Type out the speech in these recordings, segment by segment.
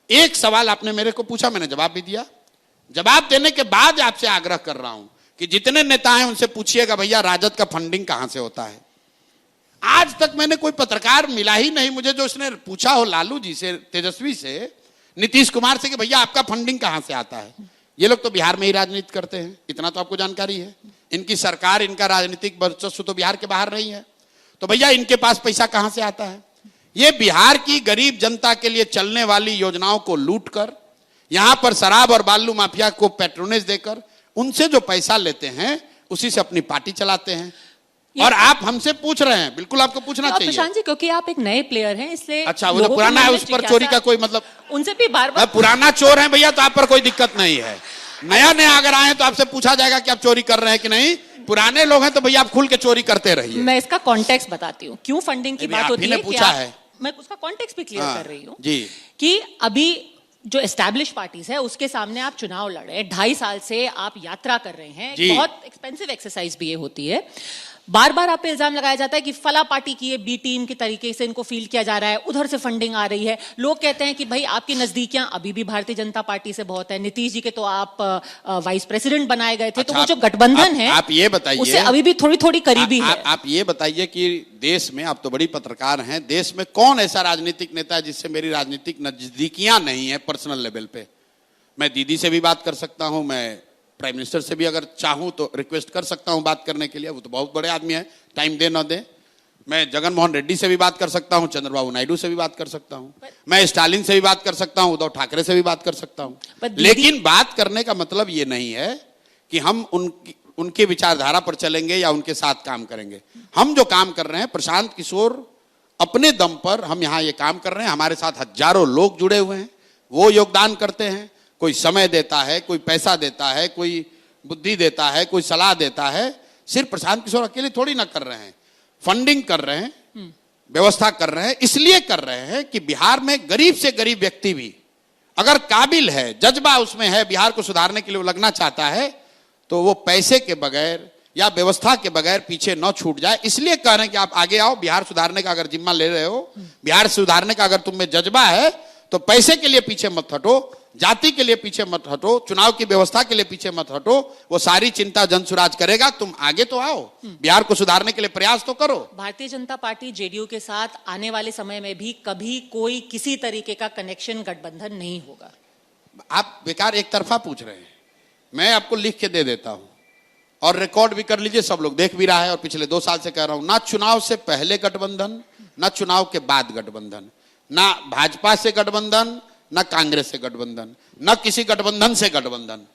एक सवाल आपने मेरे को पूछा, मैंने जवाब भी दिया। जवाब देने के बाद आपसे आग्रह कर रहा हूं कि जितने नेता हैं उनसे पूछिएगा भैया राजद का फंडिंग कहां से होता है। आज तक मैंने कोई पत्रकार मिला ही नहीं मुझे जो उसने पूछा हो लालू जी से, तेजस्वी से, नीतीश कुमार से कि भैया आपका फंडिंग कहां से आता है। ये लोग तो बिहार में ही राजनीति करते हैं, इतना तो आपको जानकारी है। इनकी सरकार, इनका राजनीतिक वर्चस्व तो बिहार के बाहर नहीं है, तो भैया इनके पास पैसा कहां से आता है। ये बिहार की गरीब जनता के लिए चलने वाली योजनाओं को लूट कर, यहां पर शराब और बालू माफिया को पैट्रोनेज देकर उनसे जो पैसा लेते हैं उसी से अपनी पार्टी चलाते हैं। और आप हमसे पूछ रहे हैं, बिल्कुल आपको पूछना चाहिए प्रशांत जी, क्योंकि आप एक नए प्लेयर हैं इसलिए। अच्छा, वो तो पुराना है, उस पर चोरी का कोई मतलब, उनसे भी बार-बार पुराना चोर है भैया तो आप पर कोई दिक्कत नहीं है। नया नया अगर आए तो आपसे पूछा जाएगा कि आप चोरी कर रहे हैं कि नहीं। पुराने लोग हैं तो भैया आप खुल के चोरी करते रहिए। मैं इसका कॉन्टेक्स्ट बताती हूँ, क्यों फंडिंग की बात होती है, पूछा है, मैं उसका कॉन्टेक्स्ट भी क्लियर कर रही हूँ जी, कि अभी जो एस्टैब्लिश पार्टीज है उसके सामने आप चुनाव लड़ रहे हैं, 2.5 साल से आप यात्रा कर रहे हैं, बहुत एक्सपेंसिव एक्सरसाइज भी ये होती है। बार बार आप पे इल्जाम लगाया जाता है कि फला पार्टी की ये बी टीम की तरीके से इनको फील किया जा रहा है, उधर से फंडिंग आ रही है। लोग कहते हैं कि भाई आपकी नजदीकियां अभी भी भारतीय जनता पार्टी से बहुत है। नीतीश जी के तो आप वाइस प्रेसिडेंट बनाए गए थे, अच्छा, तो वो जो गठबंधन है आप ये बताइए, उससे अभी भी थोड़ी थोड़ी करीबी है। आप ये बताइए कि देश में, आप तो बड़ी पत्रकार हैं, देश में कौन ऐसा राजनीतिक नेता है जिससे मेरी राजनीतिक नजदीकियां नहीं है पर्सनल लेवल पे। मैं दीदी से भी बात कर सकता हूं, मैं प्राइम मिनिस्टर से भी अगर चाहूं तो रिक्वेस्ट कर सकता हूं बात करने के लिए, वो तो बहुत बड़े आदमी है, टाइम दे ना दे। मैं जगन मोहन रेड्डी से भी बात कर सकता हूं, चंद्रबाबू नायडू से भी बात कर सकता हूं, मैं स्टालिन से भी बात कर सकता हूं, उद्धव ठाकरे से भी बात कर सकता हूं। लेकिन बात करने का मतलब ये नहीं है कि हम उनकी विचारधारा पर चलेंगे या उनके साथ काम करेंगे। हम जो काम कर रहे हैं, प्रशांत किशोर अपने दम पर हम यहां ये काम कर रहे हैं। हमारे साथ हजारों लोग जुड़े हुए हैं, वो योगदान करते हैं, कोई समय देता है, कोई पैसा देता है, कोई बुद्धि देता है, कोई सलाह देता है। सिर्फ प्रशांत किशोर अकेले थोड़ी ना कर रहे हैं, फंडिंग कर रहे हैं, व्यवस्था कर रहे हैं। इसलिए कर रहे हैं कि बिहार में गरीब से गरीब व्यक्ति भी अगर काबिल है, जज्बा उसमें है, बिहार को सुधारने के लिए वो लगना चाहता है, तो वो पैसे के बगैर या व्यवस्था के बगैर पीछे न छूट जाए। इसलिए कह रहे हैं कि आप आगे आओ, बिहार सुधारने का अगर जिम्मा ले रहे हो, बिहार सुधारने का अगर तुम में जज्बा है, तो पैसे के लिए पीछे मत हटो, जाति के लिए पीछे मत हटो, चुनाव की व्यवस्था के लिए पीछे मत हटो। वो सारी चिंता जनसुराज करेगा, तुम आगे तो आओ, बिहार को सुधारने के लिए प्रयास तो करो। भारतीय जनता पार्टी जेडीयू के साथ आने वाले समय में भी कभी कोई किसी तरीके का कनेक्शन, गठबंधन नहीं होगा। आप बेकार एक तरफा पूछ रहे हैं, मैं आपको लिख के दे देता हूं और रिकॉर्ड भी कर लीजिए, सब लोग देख भी रहा है। और पिछले 2 साल से कह रहा हूं, ना चुनाव से पहले गठबंधन, ना चुनाव के बाद गठबंधन, ना भाजपा से गठबंधन, ना कांग्रेस से गठबंधन, ना किसी गठबंधन से गठबंधन।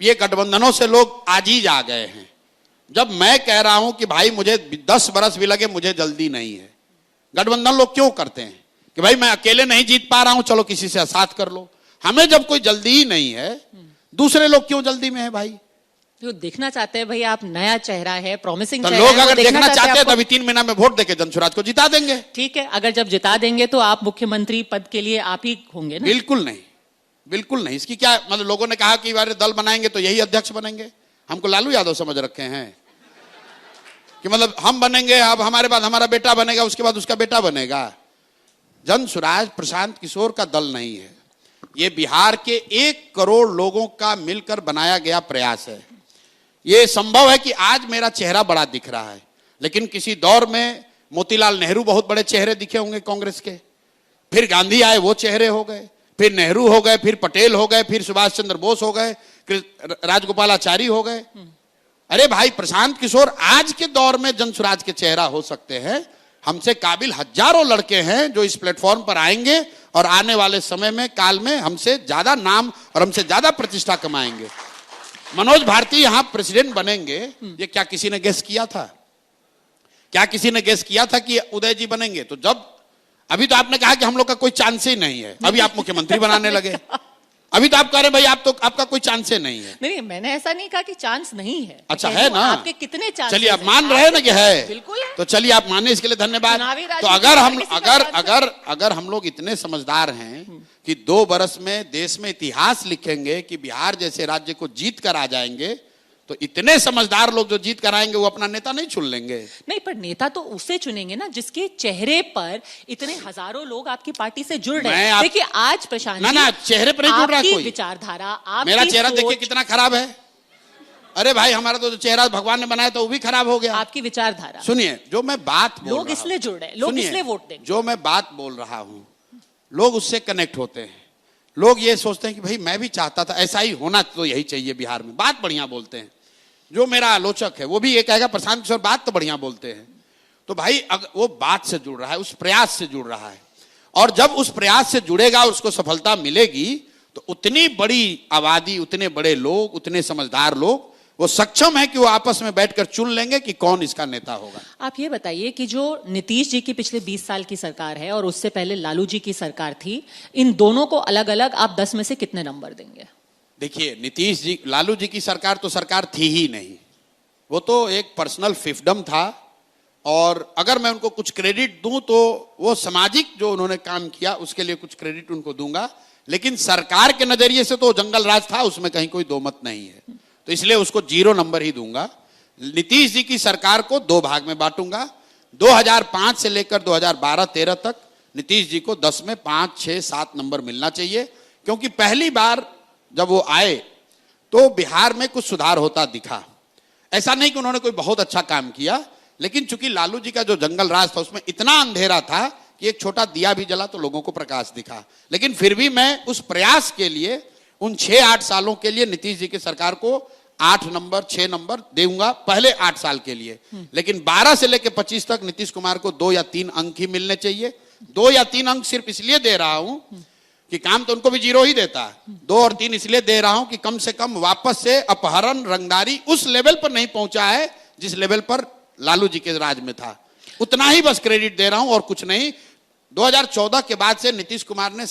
ये गठबंधनों से लोग आजीज आ गए हैं। जब मैं कह रहा हूं कि भाई मुझे 10 बरस भी लगे, मुझे जल्दी नहीं है। गठबंधन लोग क्यों करते हैं कि भाई मैं अकेले नहीं जीत पा रहा हूं, चलो किसी से साथ कर लो। हमें जब कोई जल्दी ही नहीं है, दूसरे लोग क्यों जल्दी में है भाई? जो देखना चाहते हैं भाई, आप नया चेहरा है, प्रॉमिसिंग तो चेहरा लोग है, अगर देखना चाहते हैं तो आपको। अभी 3 महीना में वोट देके जनसुराज को जिता देंगे। ठीक है, अगर जब जिता देंगे तो आप मुख्यमंत्री पद के लिए आप ही होंगे ना? बिल्कुल नहीं, बिल्कुल नहीं। इसकी क्या मतलब, लोगों ने कहा कि बारे दल बनाएंगे तो यही अध्यक्ष बनेंगे। हमको लालू यादव समझ रखे हैं कि मतलब हम बनेंगे, अब हमारे बाद हमारा बेटा बनेगा, उसके बाद उसका बेटा बनेगा। जनसुराज प्रशांत किशोर का दल नहीं है, ये बिहार के 1 करोड़ लोगों का मिलकर बनाया गया प्रयास है। ये संभव है कि आज मेरा चेहरा बड़ा दिख रहा है, लेकिन किसी दौर में मोतीलाल नेहरू बहुत बड़े चेहरे दिखे होंगे कांग्रेस के, फिर गांधी आए वो चेहरे हो गए, फिर नेहरू हो गए, फिर पटेल हो गए, फिर सुभाष चंद्र बोस हो गए, राजगोपालाचारी हो गए। अरे भाई, प्रशांत किशोर आज के दौर में जनसुराज के चेहरा हो सकते हैं। हमसे काबिल हजारों लड़के हैं जो इस प्लेटफॉर्म पर आएंगे और आने वाले समय में, काल में हमसे ज्यादा नाम और हमसे ज्यादा प्रतिष्ठा कमाएंगे। मनोज भारती यहां प्रेसिडेंट बनेंगे, ये क्या किसी ने गेस किया था? क्या किसी ने गेस किया था कि उदय जी बनेंगे? तो जब अभी तो आपने कहा कि हम लोग का कोई चांस ही नहीं है, अभी आप मुख्यमंत्री बनाने लगे। अभी तो आप कह रहे भाई आप तो, आपका कोई चांस ही नहीं है। नहीं, मैंने ऐसा नहीं कहा कि चांस नहीं है। अच्छा है ना? आपके कितने चांस? चलिए आप मान रहे हैं ना कि है, बिल्कुल है। तो चलिए आप माने, इसके लिए धन्यवाद। तो अगर हम लोग इतने समझदार हैं कि 2 बरस में देश में इतिहास लिखेंगे कि बिहार जैसे राज्य को जीत कर आ जाएंगे, तो इतने समझदार लोग जो जीत कर आएंगे वो अपना नेता नहीं चुन लेंगे। नहीं, पर नेता तो उसे चुनेंगे ना जिसके चेहरे पर इतने हजारों लोग आपकी पार्टी से जुड़ रहे हैं। देखिए आज प्रशांत ना चेहरे पर नहीं जुड़ रहा कोई। विचारधारा, मेरा चेहरा देखिए कितना खराब है। अरे भाई हमारा तो चेहरा भगवान ने बनाया तो वो भी खराब हो गया। आपकी विचारधारा सुनिए, जो मैं बात बोल लोग इसलिए जुड़ रहे हैं, लोग इसलिए वोट देंगे। जो मैं बात बोल रहा हूं लोग उससे कनेक्ट होते हैं। लोग ये सोचते हैं कि भाई मैं भी चाहता था, ऐसा ही होना तो यही चाहिए बिहार में। बात बढ़िया बोलते हैं। जो मेरा आलोचक है वो भी ये कहेगा प्रशांत किशोर बात तो बढ़िया बोलते हैं। तो भाई अगर वो बात से जुड़ रहा है, उस प्रयास से जुड़ रहा है, और जब उस प्रयास से जुड़ेगा उसको सफलता मिलेगी तो उतनी बड़ी आबादी, उतने बड़े लोग, उतने समझदार लोग वो सक्षम है कि वो आपस में बैठकर चुन लेंगे कि कौन इसका नेता होगा। आप ये बताइए कि जो नीतीश जी की पिछले 20 साल की सरकार है और उससे पहले लालू जी की सरकार थी, इन दोनों को अलग अलग आप 10 में से कितने नंबर देंगे? देखिए नीतीश जी, लालू जी की सरकार तो सरकार थी ही नहीं, वो तो एक पर्सनल फिफ्डम था। और अगर मैं उनको कुछ क्रेडिट दूं तो वो सामाजिक जो उन्होंने काम किया उसके लिए कुछ क्रेडिट उनको दूंगा, लेकिन सरकार के नजरिए से तो जंगल राज था, उसमें कहीं कोई दो मत नहीं है। तो इसलिए उसको 0 नंबर ही दूंगा। नीतीश जी की सरकार को 2 भाग में बांटूंगा। 2005 से लेकर 2012-13 तक नीतीश जी को 10 में 5, 6, 7 नंबर मिलना चाहिए, क्योंकि पहली बार जब वो आए तो बिहार में कुछ सुधार होता दिखा। ऐसा नहीं कि उन्होंने कोई बहुत अच्छा काम किया, लेकिन चूंकि लालू जी का जो जंगल राज था उसमें इतना अंधेरा था कि एक छोटा दिया भी जला तो लोगों को प्रकाश दिखा। लेकिन फिर भी मैं उस प्रयास के लिए उन 6-8 सालों के लिए नीतीश जी की सरकार को 8 नंबर 6 नंबर दूंगा, पहले 8 साल के लिए। लेकिन 12 से लेकर 25 तक नीतीश कुमार को 2 या 3 अंक ही मिलने चाहिए। 2 या 3 अंक सिर्फ इसलिए दे रहा हूं कि काम तो उनको भी 0 ही देता है। 2 और 3 इसलिए दे रहा हूं कि कम से कम वापस से अपहरण, रंगदारी उस लेवल पर नहीं पहुंचा है जिस लेवल पर लालू जी के राज में था। उतना ही बस क्रेडिट दे रहा हूं और कुछ नहीं। 2014 के बाद से नीतीश कुमार ने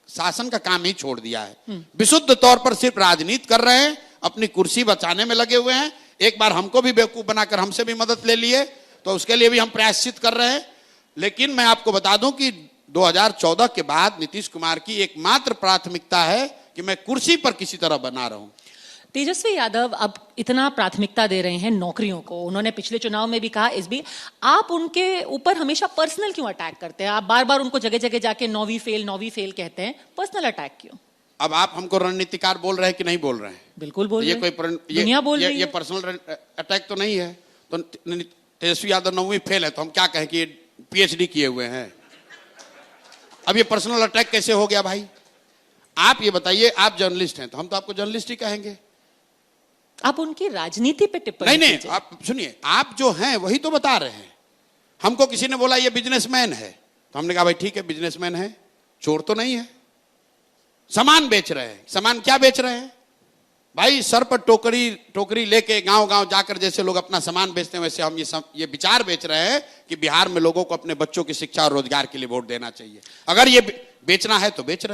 शासन का काम ही छोड़ दिया है। विशुद्ध तौर पर सिर्फ राजनीति कर रहे हैं, अपनी कुर्सी बचाने में लगे हुए हैं। एक बार हमको भी बेवकूफ बनाकर हमसे भी मदद ले लिए, तो उसके लिए भी हम प्रायश्चित कर रहे हैं। लेकिन मैं आपको बता दूं कि 2014 के बाद नीतीश कुमार की एकमात्र प्राथमिकता है कि मैं कुर्सी पर किसी तरह बना रहूं। तेजस्वी यादव अब इतना प्राथमिकता दे रहे हैं नौकरियों को। उन्होंने पिछले चुनाव में भी कहा, इस भी आप उनके ऊपर हमेशा पर्सनल क्यों अटैक करते हैं? आप बार बार उनको जगह जगह जाके 9वीं फेल कहते हैं, पर्सनल अटैक क्यों? अब आप हमको रणनीतिकार बोल रहे हैं कि नहीं बोल रहे हैं? बिल्कुल बोल रहे हैं। ये कोई दुनिया बोल रही है। ये पर्सनल अटैक तो नहीं है। तो तेजस्वी यादव 9वीं फेल है तो हम क्या कहें कि PhD किए हुए हैं? अब ये पर्सनल अटैक कैसे हो गया भाई? आप ये बताइए, आप जर्नलिस्ट हैं तो हम तो आपको जर्नलिस्ट ही कहेंगे। आप उनकी राजनीति पे टिप्पणी नहीं, आप सुनिए, आप जो हैं वही तो बता रहे हैं। हमको किसी ने बोला ये बिजनेसमैन है तो हमने कहा भाई ठीक है बिजनेसमैन है, चोर तो नहीं है। सामान बेच रहे हैं, सामान क्या बेच रहे हैं भाई? सर पर टोकरी लेके गांव गांव जाकर जैसे लोग अपना सामान बेचते हैं, वैसे हम ये विचार बेच रहे हैं कि बिहार में लोगों को अपने बच्चों की शिक्षा और रोजगार के लिए वोट देना चाहिए। अगर ये बेचना है तो बेच रहे हैं।